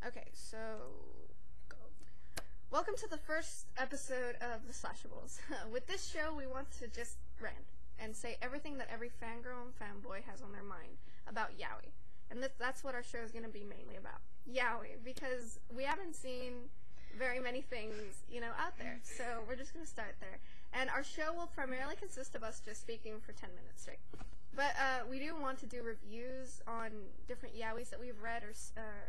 Okay, so go. Welcome to the first episode of the Slashables. With this show, we want to just rant and say everything that every fangirl and fanboy has on their mind about Yaoi. And that's what our show is going to be mainly about. Yaoi, because we haven't seen very many things, out there. So we're just going to start there. And our show will primarily consist of us just speaking for 10 minutes straight. But we do want to do reviews on different yaois that we've read or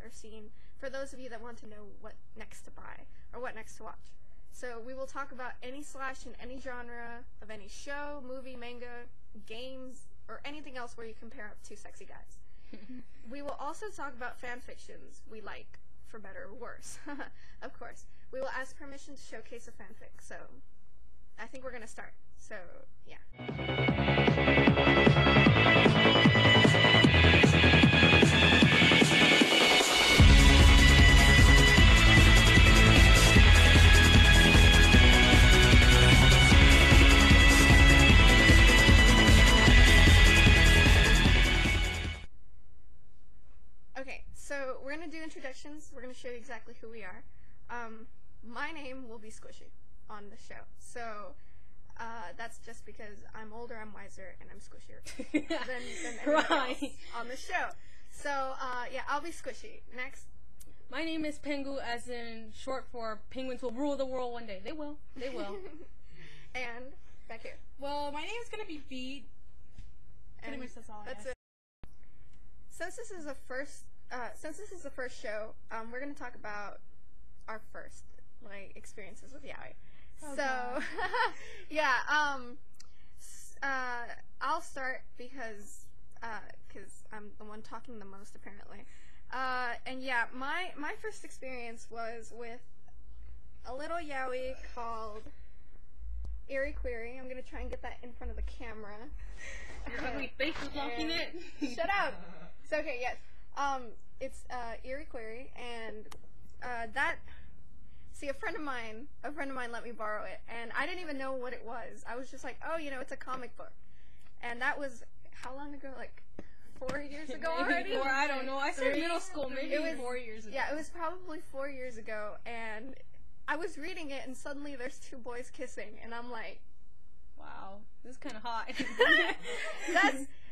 seen for those of you that want to know what next to buy or what next to watch. So we will talk about any slash in any genre of any show, movie, manga, games, or anything else where you compare up two sexy guys. We will also talk about fan fictions we like, for better or worse. Of course. We will ask permission to showcase a fanfic, so I think we're going to start. So, yeah. Okay, so we're going to do introductions. We're going to show you exactly who we are. My name will be Squishy on the show. So, that's just because I'm older, I'm wiser, and I'm squishier than anyone else on the show. So, yeah, I'll be Squishy. Next. My name is Pengu, as in short for penguins will rule the world one day. They will. They will. And back here. Well, my name is gonna be Beat. Pretty much that's all I That's have. it. Since this is the first show, we're gonna talk about our first experiences with Yaoi. Oh, so, yeah, I'll start because I'm the one talking the most apparently. And yeah, my first experience was with a little yaoi called Eerie Query. I'm gonna try and get that in front of the camera. Your ugly face is blocking it. Shut up. It's okay. Yes. It's Eerie Query, and See, a friend of mine let me borrow it, and I didn't even know what it was. I was just like, oh, it's a comic book. And that was, how long ago? 4 years ago already? Or I don't know. I started middle school, maybe it was 4 years ago. Yeah, it was probably 4 years ago, and I was reading it, and suddenly there's two boys kissing, and I'm like, wow, this is kind of hot.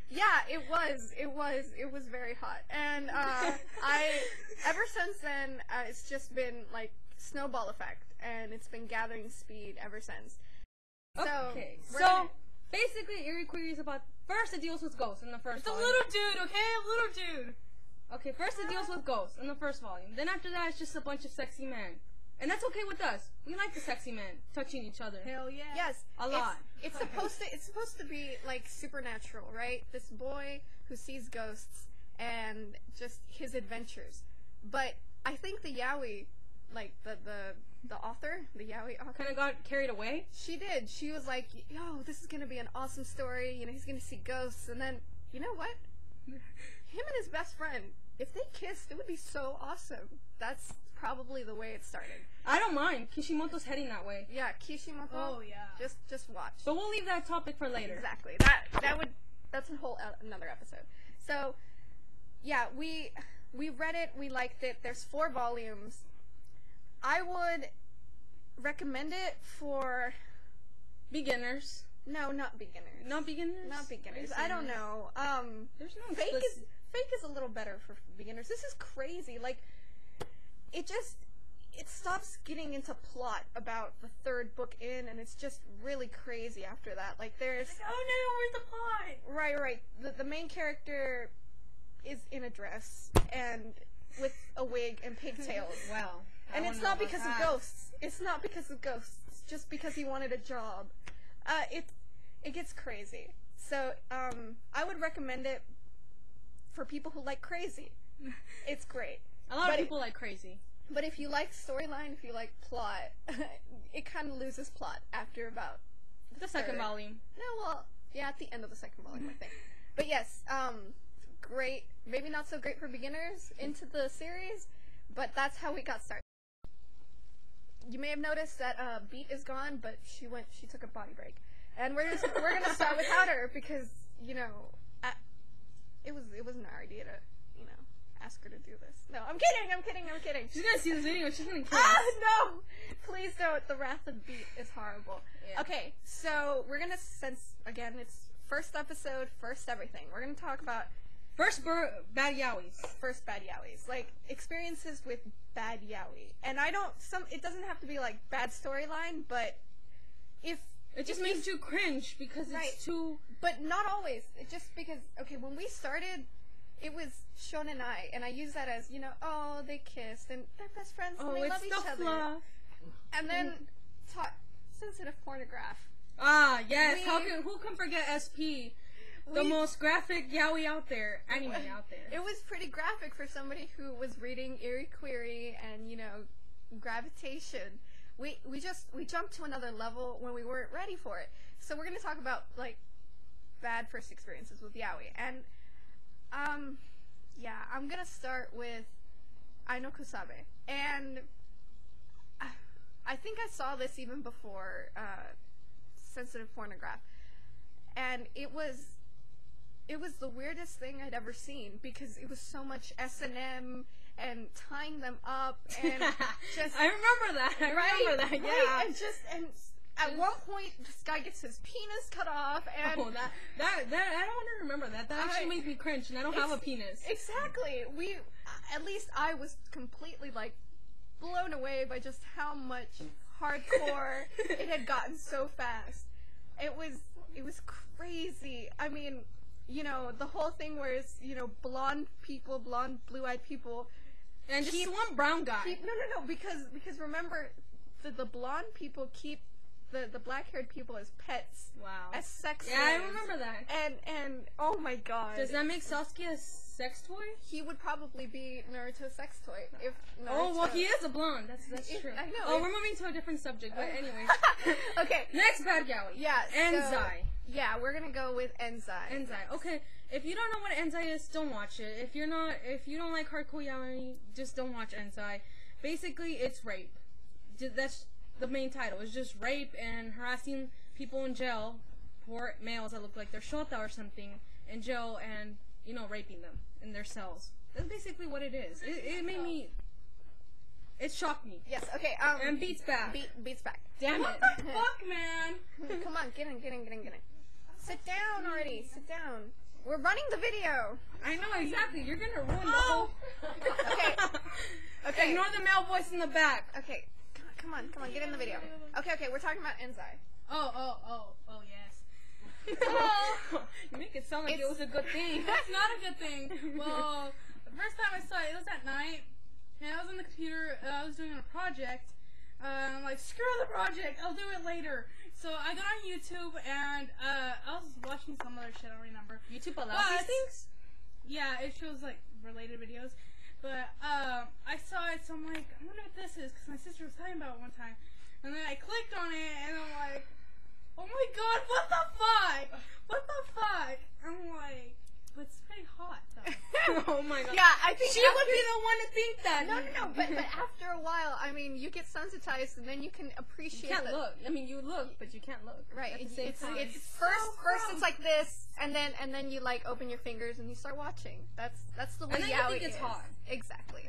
Yeah, it was very hot. And, ever since then, it's just been, snowball effect, and it's been gathering speed ever since. Okay, so basically, Eerie Query is about, first it deals with ghosts in the first volume. It's a little dude, okay? A little dude. Okay, first it deals with ghosts in the first volume. Then after that, it's just a bunch of sexy men. And that's okay with us. We like the sexy men touching each other. Hell yeah. Yes, A lot. It's supposed to be supernatural, right? This boy who sees ghosts and just his adventures. But I think the yaoi, the author, the yaoi author, Kind of got carried away. she did. She was like, yo, this is gonna be an awesome story. He's gonna see ghosts, and then you know what? Him and his best friend, if they kissed, it would be so awesome. That's probably the way it started. I don't mind. Kishimoto's heading that way. Yeah, Kishimoto. Oh, yeah. Just watch. But we'll leave that topic for later. Exactly. That's a whole another episode. So, yeah, we read it. We liked it. There's 4 volumes. I would recommend it for Beginners. no, not beginners. Not beginners? Not beginners. Are you I don't saying know. There's no Fake explicit- is a little better for beginners. This is crazy. It stops getting into plot about the 3rd book in, and it's just really crazy after that. There's Oh no, where's the plot? right. The main character is in a dress and with a wig and pigtails. Well, And it's not because of ghosts. It's not because of ghosts. It's just because he wanted a job. It gets crazy. So, I would recommend it for people who like crazy. It's great. A lot of people like crazy. But if you like storyline, if you like plot, it kind of loses plot after about The second 3rd. volume. No, well, yeah, at the end of the 2nd volume, I think. But yes, great. Maybe not so great for beginners into the series, but that's how we got started. You may have noticed that Beat is gone, but she took a body break, and we're gonna start without her because it wasn't our idea to ask her to do this. No, I'm kidding. She's gonna see this video and she's gonna kill Ah, us. no! Please don't. The Wrath of Beat is horrible. Yeah. Okay, so we're gonna, since, again, it's first episode, first everything. We're gonna talk about First bad yaois. first bad yaois. Like, experiences with bad yaoi. And it doesn't have to be, like, bad storyline, but if... It just makes you cringe because it's Right. too... But not always. It just because, okay, when we started, it was Sean and I use that as, oh, they kissed, and they're best friends, and Oh, they it's love each the other. fluff. And then, sensitive pornograph. Ah, yes. Who can forget SP? The most graphic yaoi out there. Anime out there. It was pretty graphic for somebody who was reading Eerie Query and, Gravitation. We jumped to another level when we weren't ready for it. So we're going to talk about, like, bad first experiences with yaoi. And, I'm going to start with Aino Kusabe. And I think I saw this even before sensitive pornograph. And it was the weirdest thing I'd ever seen because it was so much S&M and tying them up and just... I remember that. I remember that, yeah. Right? And at one point, this guy gets his penis cut off and... Oh, that I don't want to remember that. That actually made me cringe, and I don't have a penis. Exactly. At least I was completely, like, blown away by just how much hardcore it had gotten so fast. It was crazy. I mean, the whole thing where it's, blonde, blue-eyed people. And just one brown guy. No, because remember, the blonde people keep the black-haired people as pets. Wow. As sex Yeah, I slaves. remember that. And oh my god. Does that make Sasuke a sex toy? He would probably be Naruto's sex toy. If Naruto... Oh, well, he is a blonde. That's true. I know. Oh, we're moving to a different subject, but anyway. Okay. Next bad yaoi. Yeah. Enzai. Yeah, we're gonna go with Enzai. Enzai. Okay, if you don't know what Enzai is, don't watch it. If you don't like hardcore yaoi, just don't watch Enzai. Basically, it's rape. That's the main title. It's just rape and harassing people in jail, poor males that look like they're shota or something, in jail and, raping them in their cells. That's basically what it is. It made me... It shocked me. Yes, okay, And Beats back. Beats back. Damn it. What the fuck, man? Come on, get in. Sit down already, sit down. We're running the video. I know, exactly. You're gonna ruin the whole... Okay. Ignore the male voice in the back. Okay, come on, get in the video. Okay, we're talking about Enzai. Oh, yes. You make it sound like it was a good thing. That's not a good thing. Well, the first time I saw it, it was at night, and I was on the computer, I was doing a project. I'm like, screw the project, I'll do it later. So I got on YouTube, and I was watching some other shit, I don't remember. YouTube allows these things? Yeah, it shows, like, related videos. But I saw it, so I'm like, I wonder what this is, because my sister was talking about it one time. And then I clicked on it, and I'm like, oh my god, what the fuck? What the fuck? I'm like, but it's pretty hot, though. Oh my god. Yeah, I think she would be the one to think that. No, but after a while, I mean, you get sensitized, and then you can appreciate. You can't look. I mean, you look, but you can't look. Right. At the same time. It's first it's like this, and then you like open your fingers and you start watching. That's the way And then you yaoi think it's is. hot. Exactly.